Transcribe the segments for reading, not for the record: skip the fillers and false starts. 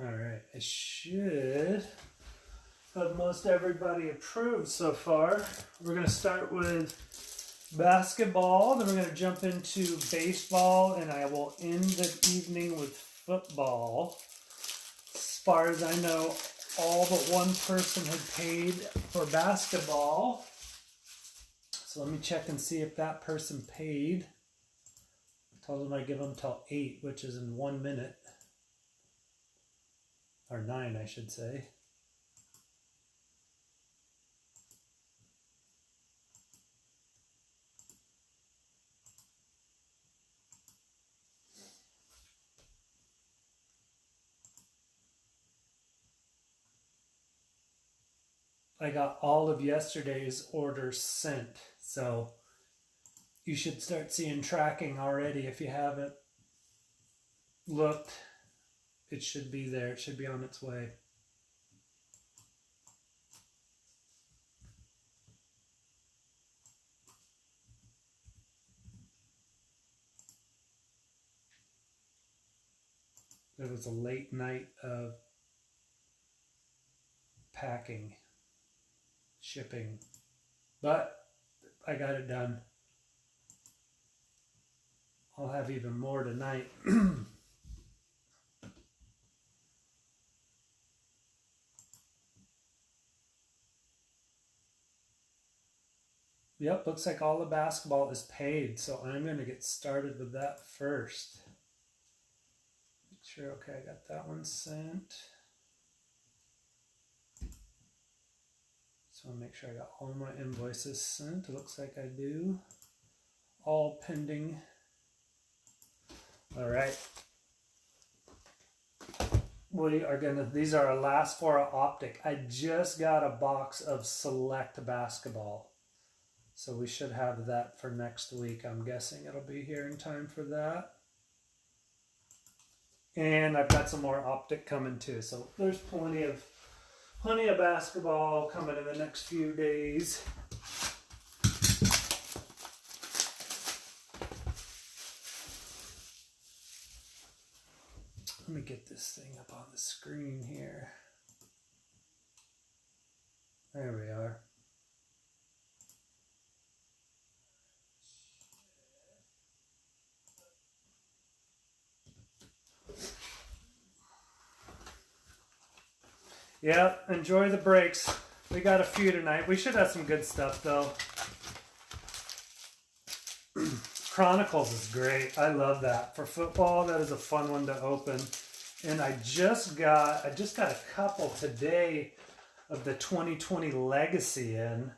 Alright, I should have most everybody approved so far. We're going to start with basketball, then we're going to jump into baseball, and I will end the evening with football. As far as I know, all but one person had paid for basketball. So let me check and see if that person paid. I told them I'd give them till 8, which is in 1 minute. Or 9, I should say. I got all of yesterday's orders sent, so you should start seeing tracking already. If you haven't looked, it should be there. It should be on its way. It was a late night of packing, shipping, but I got it done. I'll have even more tonight. Yep, looks like all the basketball is paid, so I'm going to get started with that first. Make sure, okay, I got that one sent. So I'll make sure I got all my invoices sent. It looks like I do. All pending. All right. We are gonna, these are our last 4 Optic. I just got a box of select basketball. So we should have that for next week. I'm guessing it'll be here in time for that. And I've got some more Optic coming too. So there's plenty of basketball coming in the next few days. Let me get this thing up on the screen here. There we are. Yeah, enjoy the breaks. We got a few tonight. We should have some good stuff though. Chronicles is great. I love that. For football, that is a fun one to open. And I just got a couple today of the 2020 Legacy in.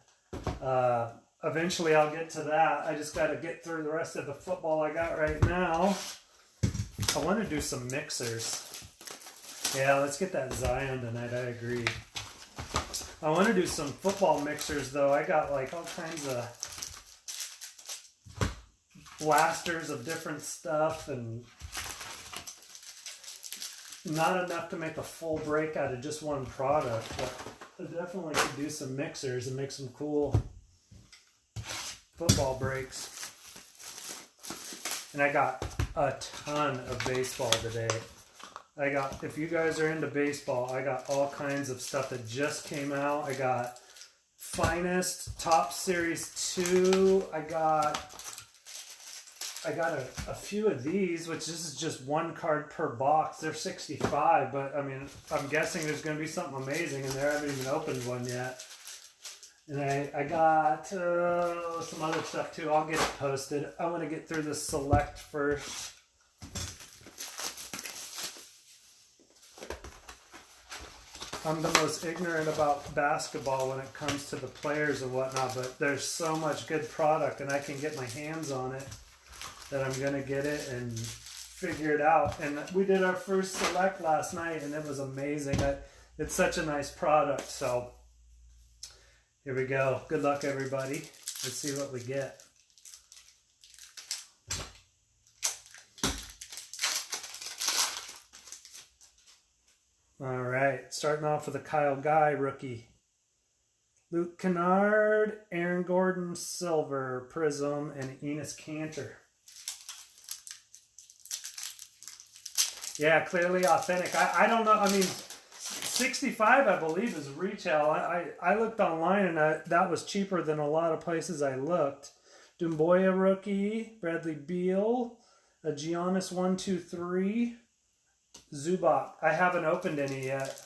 Eventually I'll get to that. I just got to get through the rest of the football I got right now. I want to do some mixers. Yeah, let's get that Zion tonight. I agree. I want to do some football mixers though. I got like all kinds of blasters of different stuff and not enough to make a full break out of just one product, but I definitely could do some mixers and make some cool football breaks. And I got a ton of baseball today. If you guys are into baseball, I got all kinds of stuff that just came out. I got Finest Top Series 2. I got a few of these, which this is just 1 card per box. They're 65, but I mean, I'm guessing there's going to be something amazing in there. I haven't even opened one yet. And I got some other stuff too. I'll get it posted. I want to get through the select first. I'm the most ignorant about basketball when it comes to the players and whatnot, but there's so much good product and I can get my hands on it that I'm going to get it and figure it out. And we did our first select last night and it was amazing. It's such a nice product. So here we go. Good luck, everybody. Let's see what we get. All right, starting off with a Kyle Guy rookie. Luke Kennard, Aaron Gordon, Silver, Prism, and Enos Cantor. Yeah, clearly authentic. I don't know. I mean, 65, I believe, is retail. I looked online and that was cheaper than a lot of places I looked. Dumboya rookie, Bradley Beal, a Giannis 123, Zubac. I haven't opened any yet.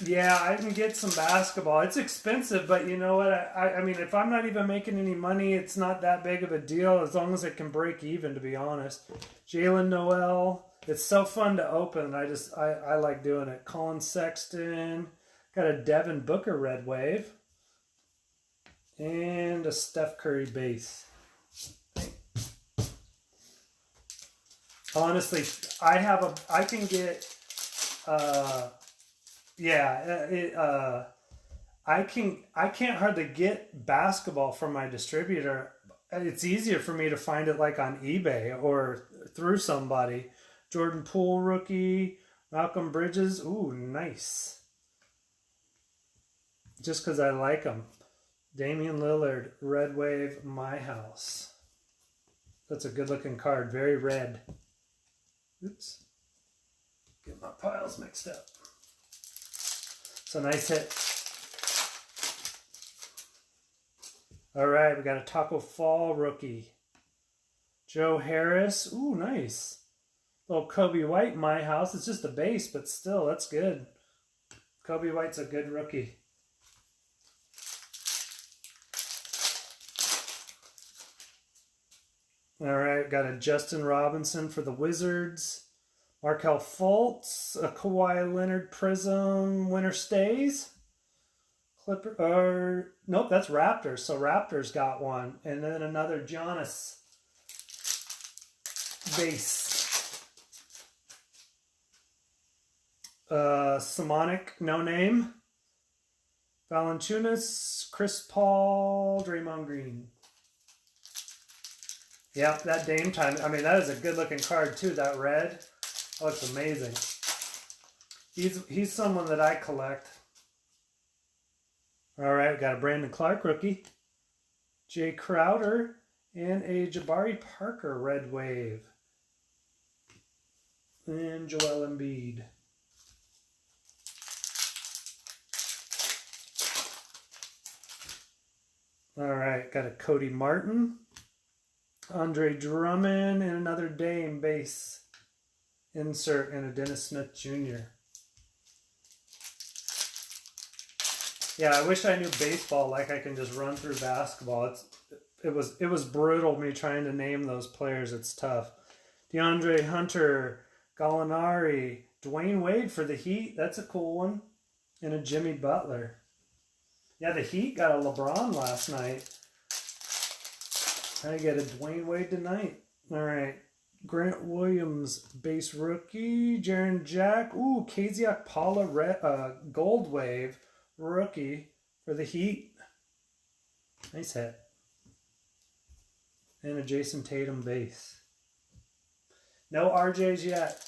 Yeah, I can get some basketball. It's expensive, but you know what? I mean, if I'm not even making any money, it's not that big of a deal as long as it can break even, to be honest. Jalen Noel. It's so fun to open. I like doing it. Colin Sexton. Got a Devin Booker red wave. And a Steph Curry base. Honestly, I can get... I can't hardly get basketball from my distributor. It's easier for me to find it like on eBay or through somebody. Jordan Poole rookie, Malcolm Bridges. Ooh, nice. Just because I like them. Damian Lillard, red wave, my house. That's a good looking card. Very red. Oops. Get my piles mixed up. So nice hit. All right, we got a Taco Fall rookie. Joe Harris. Ooh, nice. Little Kobe White, my house. It's just a base, but still, that's good. Kobe White's a good rookie. All right, got a Justin Robinson for the Wizards. Markelle Fultz, a Kawhi Leonard Prism winner stays. Nope, that's Raptors. So Raptors got one. And then another Giannis base. Simonic, no name. Valanciunas, Chris Paul, Draymond Green. Yep, that Dame time. I mean, that is a good looking card too, that red. That looks amazing. He's someone that I collect. All right, we got a Brandon Clark rookie. Jay Crowder and a Jabari Parker red wave. And Joel Embiid. All right, got a Cody Martin. Andre Drummond and another Dame base insert and a Dennis Smith Jr. Yeah, I wish I knew baseball like I can just run through basketball. It was brutal me trying to name those players. It's tough. DeAndre Hunter, Gallinari, Dwayne Wade for the Heat. That's a cool one. And a Jimmy Butler. Yeah, the Heat got a LeBron last night. I get a Dwayne Wade tonight. All right. Grant Williams, base rookie. Jaren Jack. Ooh, Kaziak Paula gold wave rookie for the Heat. Nice hit. And a Jason Tatum base. No RJs yet.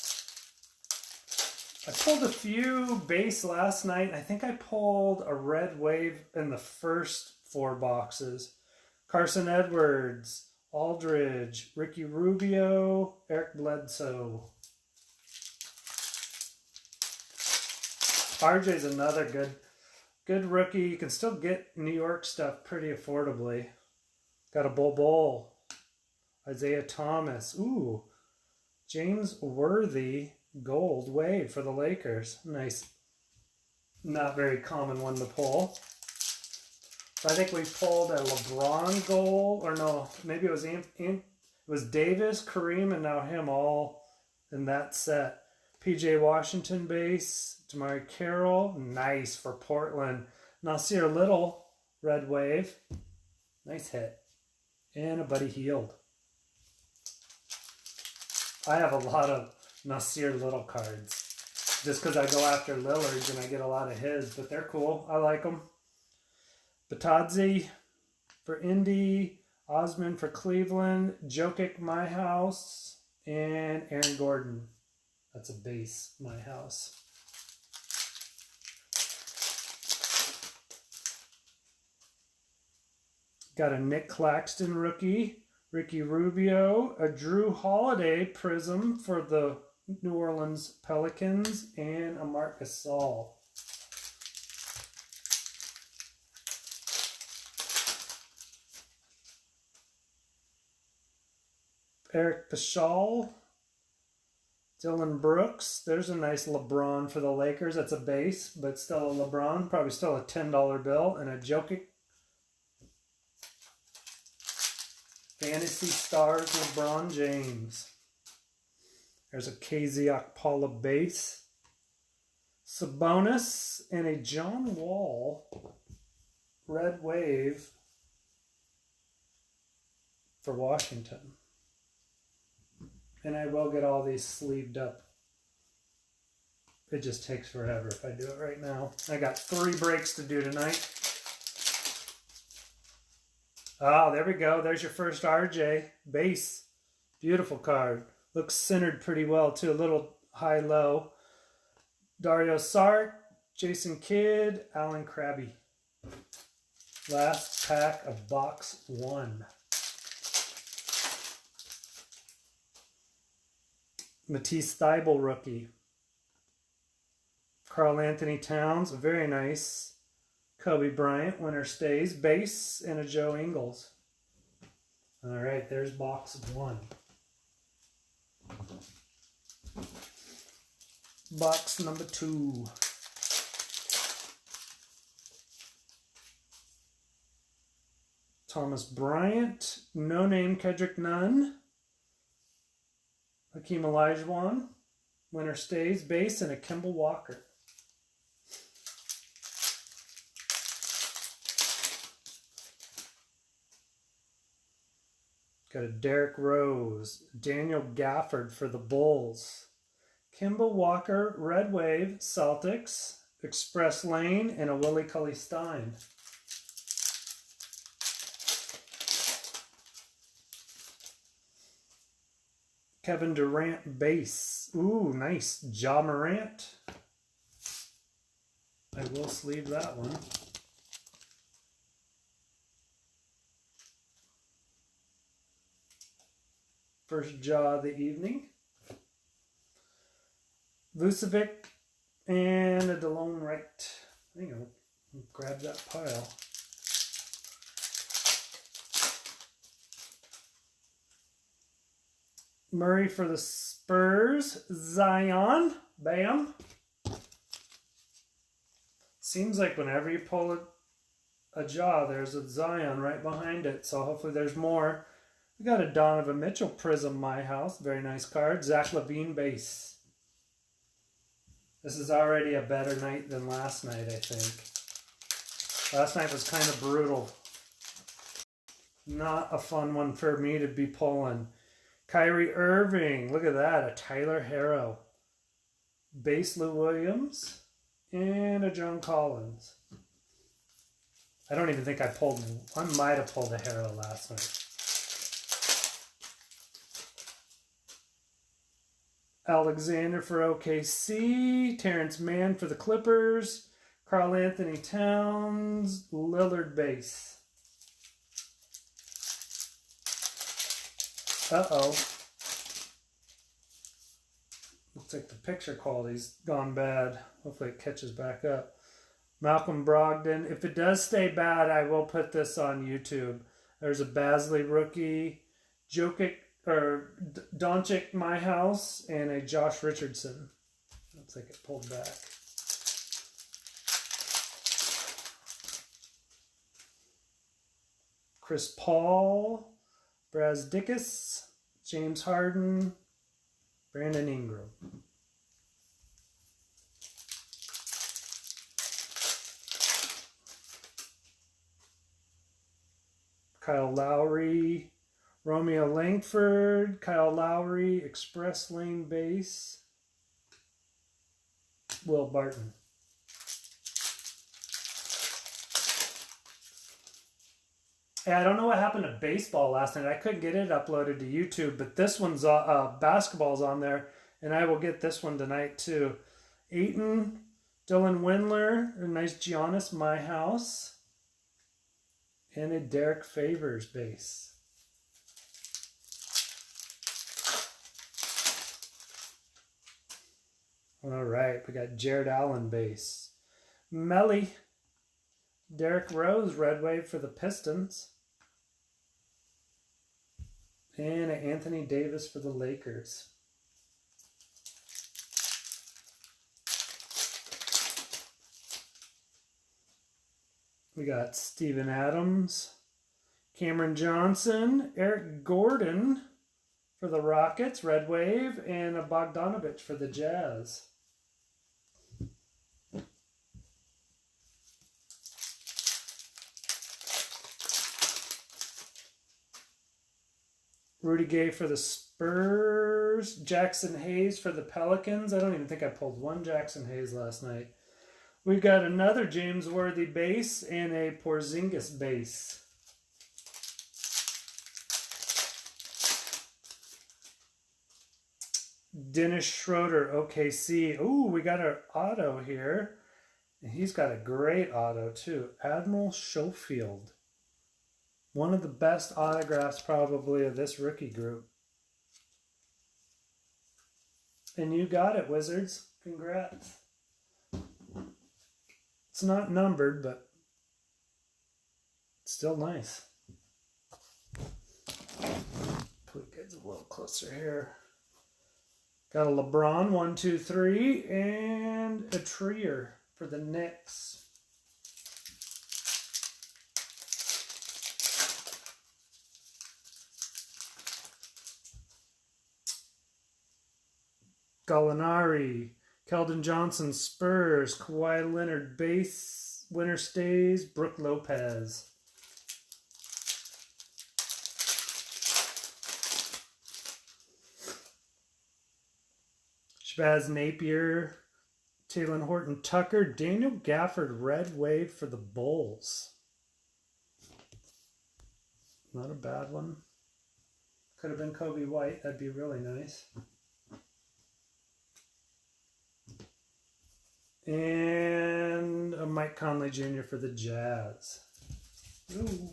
I pulled a few base last night. I think I pulled a red wave in the first 4 boxes. Carson Edwards, Aldridge, Ricky Rubio, Eric Bledsoe. RJ's another good rookie. You can still get New York stuff pretty affordably. Got a Bol, Isaiah Thomas. Ooh, James Worthy gold wave for the Lakers. Nice. Not very common one to pull. So I think we pulled a LeBron gold, or no, maybe it was Davis, Kareem, and now him all in that set. PJ Washington base, Damari Carroll, nice for Portland. Nasir Little, red wave, nice hit. And a Buddy Hield. I have a lot of Nasir Little cards, just because I go after Lillard and I get a lot of his, but they're cool. I like them. Batadze for Indy, Osman for Cleveland, Jokic, my house, and Aaron Gordon. That's a base, my house. Got a Nick Claxton rookie, Ricky Rubio, a Drew Holiday prism for the New Orleans Pelicans, and a Marc Gasol. Eric Paschall, Dylan Brooks. There's a nice LeBron for the Lakers. That's a base, but still a LeBron. Probably still a $10 bill. And a Jokic. Fantasy Stars LeBron James. There's a KZ Okpala base. Sabonis and a John Wall red wave for Washington. And I will get all these sleeved up. It just takes forever if I do it right now. I got 3 breaks to do tonight. Oh, there we go. There's your first RJ base. Beautiful card. Looks centered pretty well too. A little high-low. Dario Saric, Jason Kidd, Alan Krabby. Last pack of box 1. Matisse Thybulle rookie. Karl Anthony Towns, very nice. Kobe Bryant, winner stays, base, and a Joe Ingles. All right, there's box 1. Box number 2. Thomas Bryant, no name Kendrick Nunn. Hakeem Olajuwon, winner stays, base, and a Kemba Walker. Got a Derrick Rose, Daniel Gafford for the Bulls. Kemba Walker, Red Wave, Celtics, Express Lane, and a Willie Cauley-Stein. Kevin Durant base. Ooh, nice. Ja Morant. I will sleeve that one. First Ja of the evening. Vucevic and a DeLone Wright. Hang on. Grab that pile. Murray for the Spurs. Zion. Bam. Seems like whenever you pull a jaw, there's a Zion right behind it. So hopefully there's more. We got a Donovan Mitchell prism, My House. Very nice card. Zach LaVine base. This is already a better night than last night, I think. Last night was kind of brutal. Not a fun one for me to be pulling. Kyrie Irving. Look at that. A Tyler Herro. Base Lou Williams. And a John Collins. I don't even think I pulled... I might have pulled a Herro last night. Alexander for OKC. Terrence Mann for the Clippers. Karl Anthony Towns. Lillard base. Uh-oh. Looks like the picture quality's gone bad. Hopefully it catches back up. Malcolm Brogdon. If it does stay bad, I will put this on YouTube. There's a Basley rookie. Jokic or Doncic, My House, and a Josh Richardson. Looks like it pulled back. Chris Paul, Brazdeikis, James Harden, Brandon Ingram. Kyle Lowry, Romeo Langford, Kyle Lowry, Express Lane base, Will Barton. Yeah, I don't know what happened to baseball last night. I couldn't get it uploaded to YouTube, but this one's basketball's on there, and I will get this one tonight too. Ayton, Dylan Windler, a nice Giannis, My House, and a Derek Favors base. All right, we got Jared Allen base. Melly. Derrick Rose, red wave for the Pistons. And Anthony Davis for the Lakers. We got Steven Adams, Cameron Johnson, Eric Gordon for the Rockets, red wave, and a Bogdanovich for the Jazz. Rudy Gay for the Spurs. Jackson Hayes for the Pelicans. I don't even think I pulled one Jackson Hayes last night. We've got another James Worthy base and a Porzingis base. Dennis Schroeder, OKC. Ooh, we got our auto here. And he's got a great auto too. Admiral Schofield. One of the best autographs probably of this rookie group. And you got it, Wizards. Congrats. It's not numbered, but it's still nice. Put kids a little closer here. Got a LeBron, 1, 2, 3, and a Trier for the Knicks. Gallinari, Keldon Johnson, Spurs, Kawhi Leonard, base, winner stays, Brook Lopez. Shabazz Napier, Talen Horton Tucker, Daniel Gafford, red wave for the Bulls. Not a bad one. Could have been Kobe White, that'd be really nice. And a Mike Conley Jr. for the Jazz. Ooh.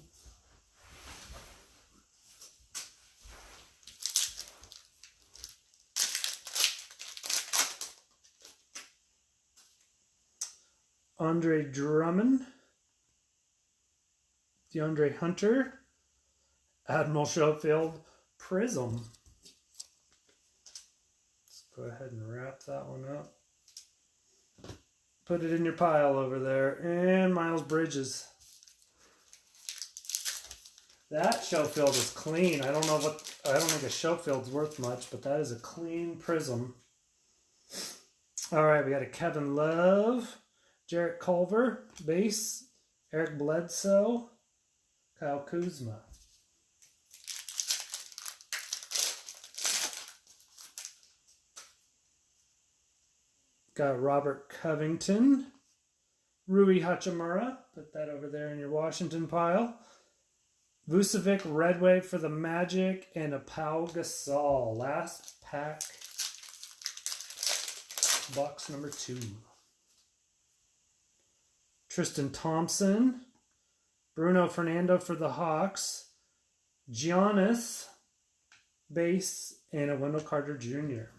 Andre Drummond. DeAndre Hunter. Admiral Schofield. Prism. Let's go ahead and wrap that one up. Put it in your pile over there. And Miles Bridges. That Schofield is clean. I don't think a Schofield's worth much, but that is a clean prism. All right, we got a Kevin Love, Jarrett Culver, base, Eric Bledsoe, Kyle Kuzma. Got Robert Covington, Rui Hachimura, put that over there in your Washington pile. Vucevic, red wave for the Magic, and a Pau Gasol. Last pack, box number 2. Tristan Thompson, Bruno Fernando for the Hawks, Giannis, base, and a Wendell Carter Jr.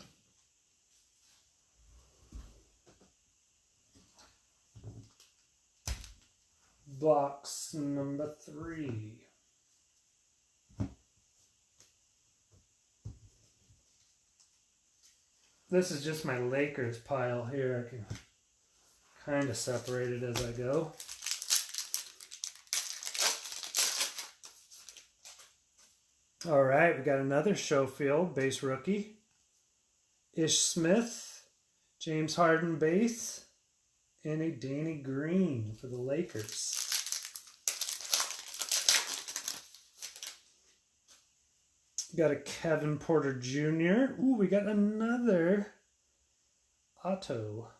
Box number 3. This is just my Lakers pile here. I can kind of separate it as I go. All right, we got another Schofield, base rookie. Ish Smith, James Harden, base, and a Danny Green for the Lakers. Got a Kevin Porter Jr. Ooh, we got another auto.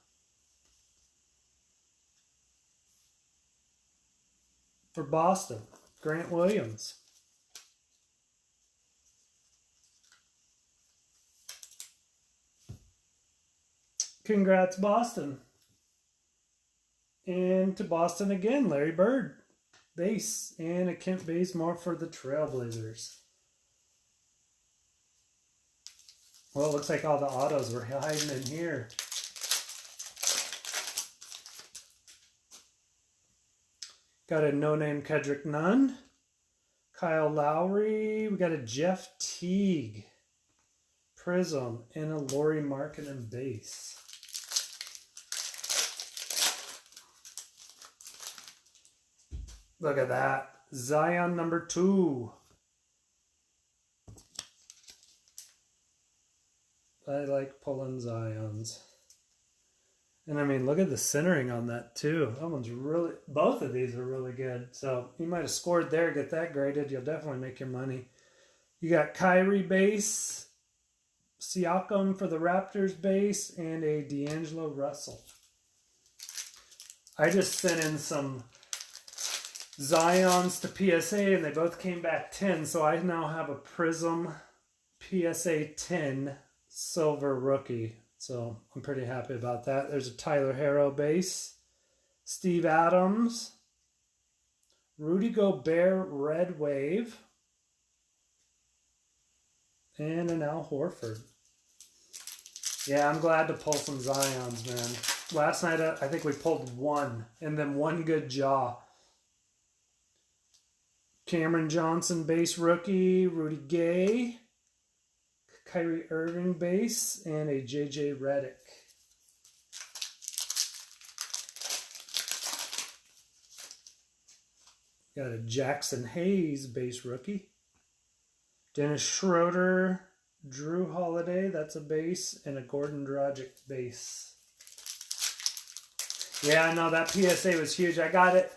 For Boston, Grant Williams. Congrats, Boston. And to Boston again, Larry Bird, base, and a Kent Bazemore for the Trailblazers. Well, it looks like all the autos were hiding in here. Got a no-name Kedrick Nunn. Kyle Lowry. We got a Jeff Teague Prism and a Lauri Markkanen base. Look at that. Zion number 2. I like pulling Zions. And I mean, look at the centering on that too. That one's really, both of these are really good. So you might have scored there, get that graded. You'll definitely make your money. You got Kyrie base, Siakam for the Raptors base, and a D'Angelo Russell. I just sent in some Zions to PSA and they both came back 10. So I now have a Prism PSA 10 silver rookie. So I'm pretty happy about that. There's a Tyler Herro base, Steve Adams, Rudy Gobert red wave, and an Al Horford. Yeah, I'm glad to pull some Zions, man. Last night I think we pulled one, and then one good jaw. Cameron Johnson base rookie, Rudy Gay, Kyrie Irving base, and a JJ Redick. Got a Jackson Hayes base rookie. Dennis Schroeder, Drew Holiday, that's a base, and a Gordon Dragic base. Yeah, no, that PSA was huge. I got it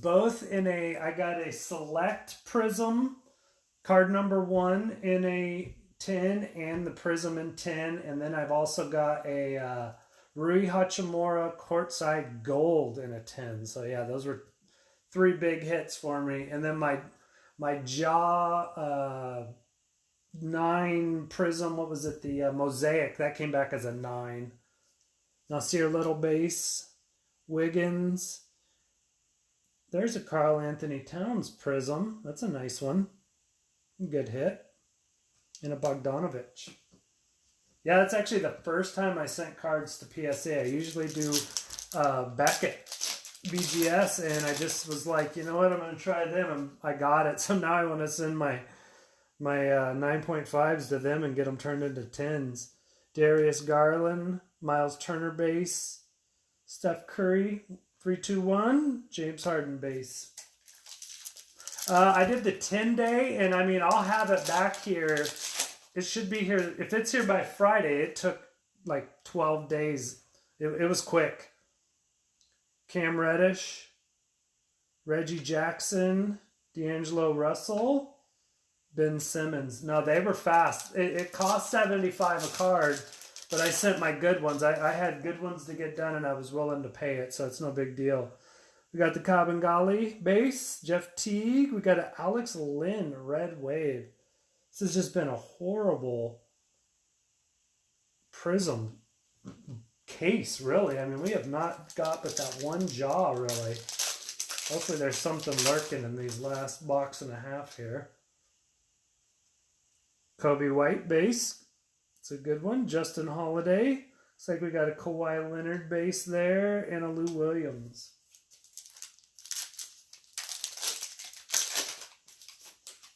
both in I got a select Prism, card number 1 in a 10 and the Prism in 10, and then I've also got a Rui Hachimura courtside gold in a 10. So yeah, those were 3 big hits for me. And then my jaw 9 Prism, what was it, the Mosaic, that came back as a 9. Nasir Little base, Wiggins. There's a Karl Anthony Towns Prism, that's a nice one, good hit. And a Bogdanovich. Yeah, that's actually the first time I sent cards to PSA. I usually do Beckett BGS, and I just was like, you know what, I'm going to try them, and I got it. So now I want to send my 9.5s to them and get them turned into 10s. Darius Garland, Miles Turner base, Steph Curry, 321, James Harden base. I did the 10-day, and I mean, I'll have it back here. It should be here. If it's here by Friday, it took like 12 days. It was quick. Cam Reddish, Reggie Jackson, D'Angelo Russell, Ben Simmons. No, they were fast. It cost $75 a card, but I sent my good ones. I had good ones to get done, and I was willing to pay it, so it's no big deal. We got the Kabengele base, Jeff Teague. We got an Alex Lynn red wave. This has just been a horrible Prism case, really. I mean, we have not got but that one jaw, really. Hopefully there's something lurking in these last box and a half here. Kobe White base. It's a good one. Justin Holiday. Looks like we got a Kawhi Leonard base there and a Lou Williams.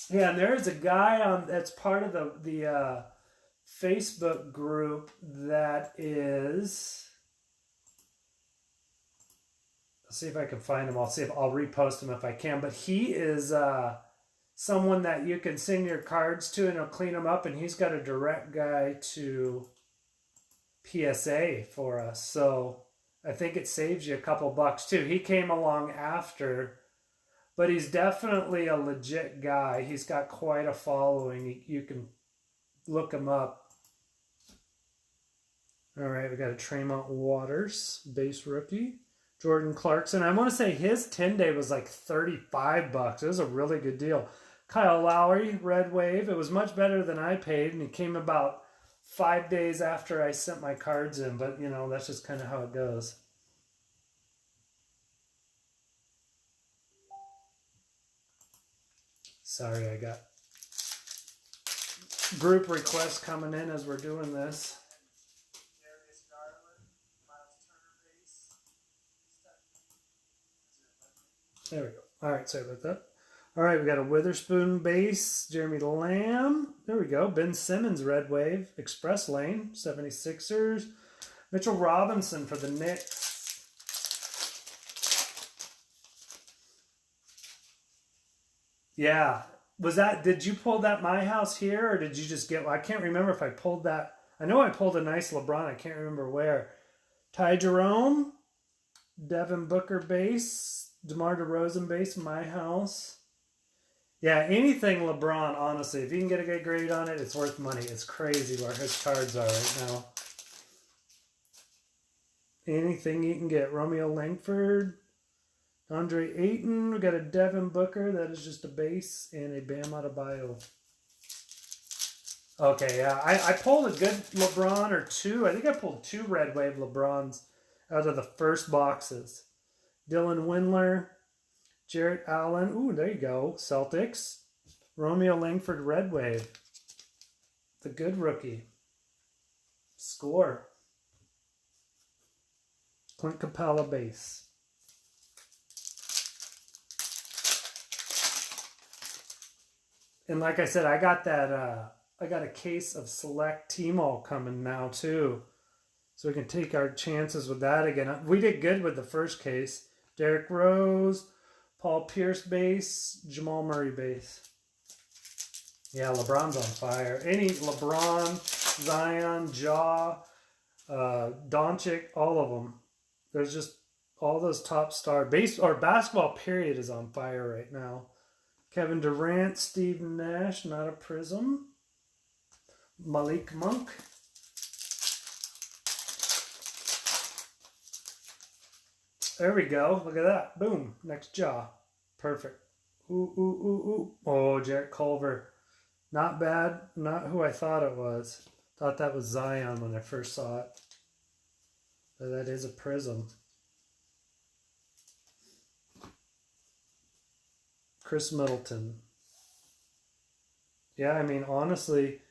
Yeah, and there's a guy that's part of the Facebook group that is. Let's see if I can find him. I'll see if I'll repost him if I can. But he is someone that you can send your cards to, and he'll clean them up. And he's got a direct guy to PSA for us, so I think it saves you a couple bucks too. He came along after. But he's definitely a legit guy. He's got quite a following. You can look him up. All right, we got a Tremont Waters, base rookie. Jordan Clarkson. I want to say his 10-day was like $35. It was a really good deal. Kyle Lowry, red wave. It was much better than I paid, and he came about 5 days after I sent my cards in. But, you know, that's just kind of how it goes. Sorry, I got group requests coming in as we're doing this. Darius Garland, Miles Turner base. There we go. All right, sorry about that. All right, we got a Witherspoon base, Jeremy Lamb. There we go. Ben Simmons, Red Wave, Express Lane, 76ers. Mitchell Robinson for the Knicks. Yeah. Was that, did you pull that my house here or did you just get, I can't remember if I pulled that. I know I pulled a nice LeBron. I can't remember where. Ty Jerome, Devin Booker base, DeMar DeRozan base, my house. Yeah, anything LeBron, honestly, if you can get a good grade on it, it's worth money. It's crazy where his cards are right now. Anything you can get. Romeo Langford, Andre Ayton. We got a Devin Booker. That is just a base and a Bam Adebayo. Okay, yeah. I pulled a good LeBron or two. I think I pulled 2 Red Wave LeBrons out of the first boxes. Dylan Windler, Jarrett Allen. Ooh, there you go. Celtics. Romeo Langford Red Wave. The good rookie. Score. Clint Capella base. And like I said, I got that, I got a case of Select Tmall coming now too. So we can take our chances with that again. We did good with the first case. Derrick Rose, Paul Pierce base, Jamal Murray base. Yeah, LeBron's on fire. Any LeBron, Zion, Ja, Doncic, all of them. There's just all those top star base or basketball period is on fire right now. Kevin Durant, Steve Nash, not a prism. Malik Monk. There we go. Look at that. Boom. Next jaw. Perfect. Ooh, ooh, ooh, ooh. Oh, Jarrett Culver. Not bad. Not who I thought it was. Thought that was Zion when I first saw it. But that is a prism. Chris Middleton. Yeah, I mean, honestly,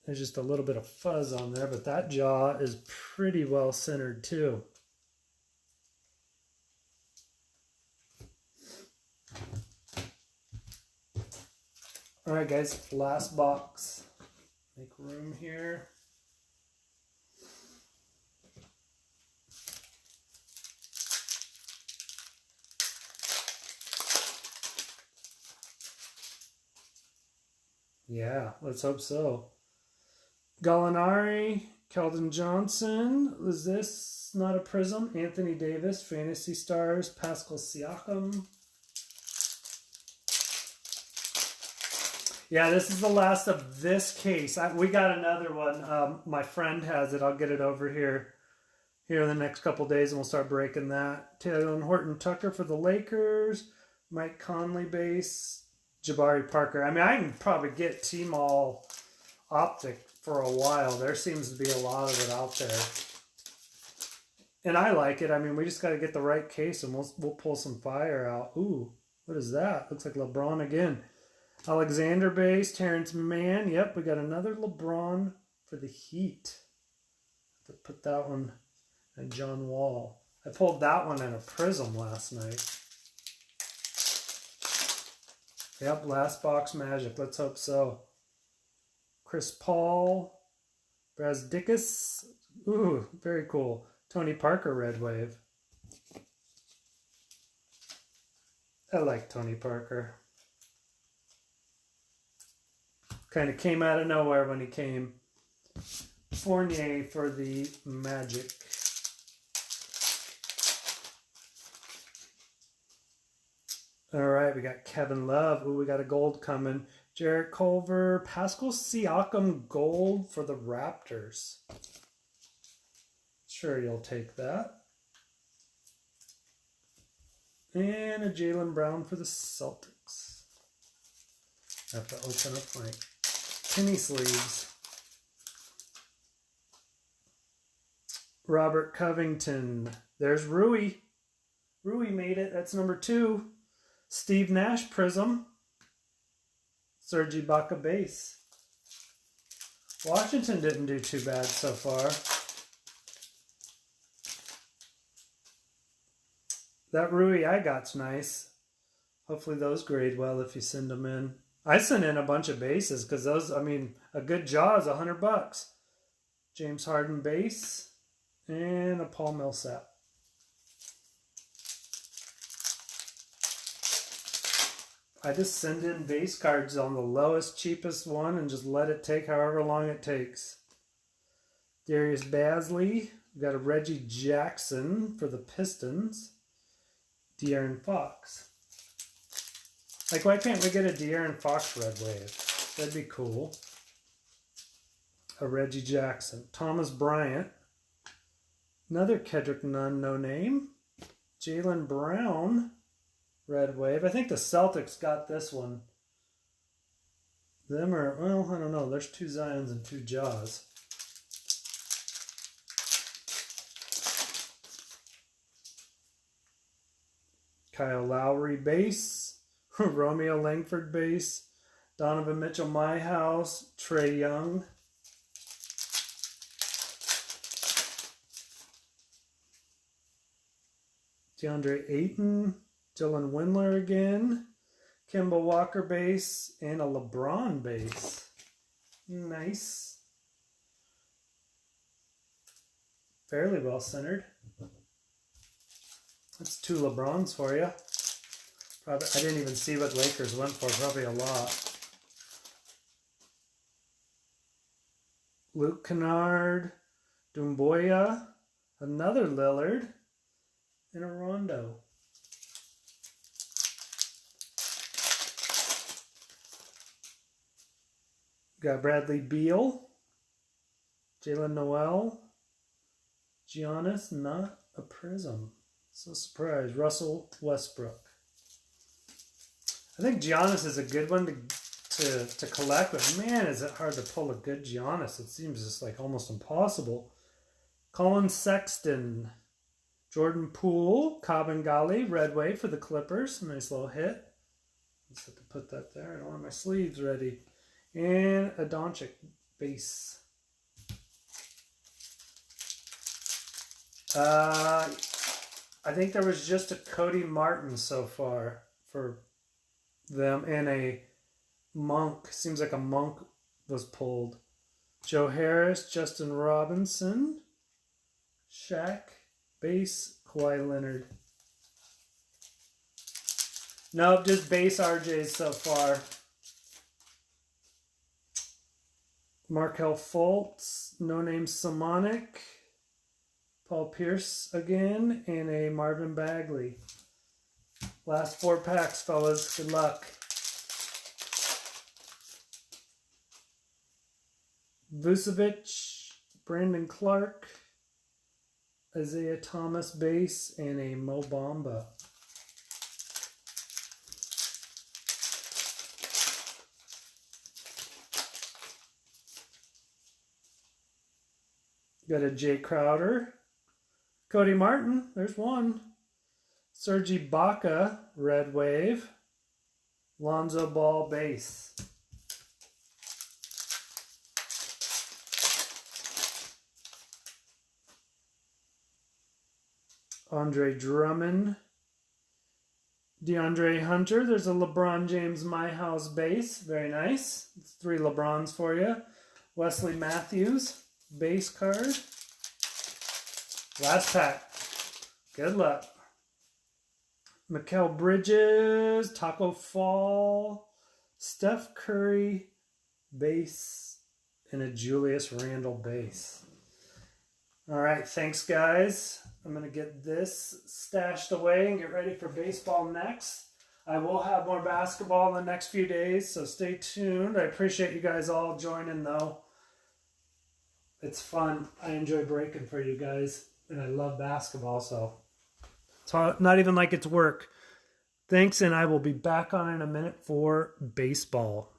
there's just a little bit of fuzz on there, but that jaw is pretty well centered too. All right, guys, last box. Make room here. Yeah, let's hope so. Gallinari, Keldon Johnson. Was this not a prism? Anthony Davis, Fantasy Stars, Pascal Siakam. Yeah, this is the last of this case. We got another one. My friend has it. I'll get it over here in the next couple days, and we'll start breaking that. Taylor Horton Tucker for the Lakers. Mike Conley base. Jabari Parker. I mean, I can probably get Tmall Optic for a while. There seems to be a lot of it out there. And I like it. I mean, we just got to get the right case, and we'll pull some fire out. Ooh, what is that? Looks like LeBron again. Alexander base, Terrence Mann. Yep, we got another LeBron for the Heat. To put that one and John Wall. I pulled that one in a prism last night. Yep, last box magic. Let's hope so. Chris Paul, Brazdeikis. Ooh, very cool. Tony Parker Red Wave. I like Tony Parker. Kind of came out of nowhere when he came. Fournier for the Magic. All right, we got Kevin Love. Ooh, we got a gold coming. Jarrett Culver. Pascal Siakam gold for the Raptors. Sure, you'll take that. And a Jaylen Brown for the Celtics. I have to open up my penny sleeves. Robert Covington. There's Rui. Rui made it. That's number 2. Steve Nash prism. Serge Ibaka base. Washington didn't do too bad so far. That Rui I got's nice. Hopefully those grade well if you send them in. I sent in a bunch of bases because those, I mean, a good jaw is $100. James Harden base and a Paul Millsap. I just send in base cards on the lowest, cheapest one and just let it take however long it takes. Darius Bazley. We got a Reggie Jackson for the Pistons. De'Aaron Fox. Like, why can't we get a De'Aaron Fox red wave? That'd be cool. A Reggie Jackson. Thomas Bryant. Another Kendrick Nunn, no name. Jaylen Brown. Red wave. I think the Celtics got this one. Them or, well, I don't know. There's 2 Zions and 2 Jaws. Kyle Lowry base. Romeo Langford base. Donovan Mitchell, my house. Trae Young. DeAndre Ayton. Dylan Windler again, Kemba Walker base, and a LeBron base. Nice. Fairly well centered. That's 2 LeBrons for you. Probably, I didn't even see what Lakers went for. Probably a lot. Luke Kennard, Doumbouya, another Lillard, and a Rondo. Got Bradley Beal, Jalen Noel, Giannis, not a Prism. So surprised. Russell Westbrook. I think Giannis is a good one to collect, but man, is it hard to pull a good Giannis. It seems just like almost impossible. Colin Sexton, Jordan Poole, Kabengele, red wave for the Clippers. Nice little hit. Just have to put that there. I don't have my sleeves ready. And a Doncic base. I think there was just a Cody Martin so far for them, and a Monk. Seems like a Monk was pulled. Joe Harris, Justin Robinson, Shaq, base, Kawhi Leonard. Nope, just base RJs so far. Markelle Fultz, No Name Simonic, Paul Pierce again, and a Marvin Bagley. Last 4 packs, fellas. Good luck. Vucevic, Brandon Clark, Isaiah Thomas base, and a Mo Bamba. Got a Jay Crowder. Cody Martin, there's one. Serge Ibaka, red wave. Lonzo Ball base. Andre Drummond. DeAndre Hunter. There's a LeBron James My House base. Very nice. It's 3 LeBrons for you. Wesley Matthews. Base card. Last pack. Good luck. Mikal Bridges, Taco Fall, Steph Curry, base, and a Julius Randle base. All right, thanks guys. I'm going to get this stashed away and get ready for baseball next. I will have more basketball in the next few days, so stay tuned. I appreciate you guys all joining though. It's fun. I enjoy breaking for you guys, and I love basketball, so it's not even like it's work. Thanks, and I will be back on in a minute for baseball.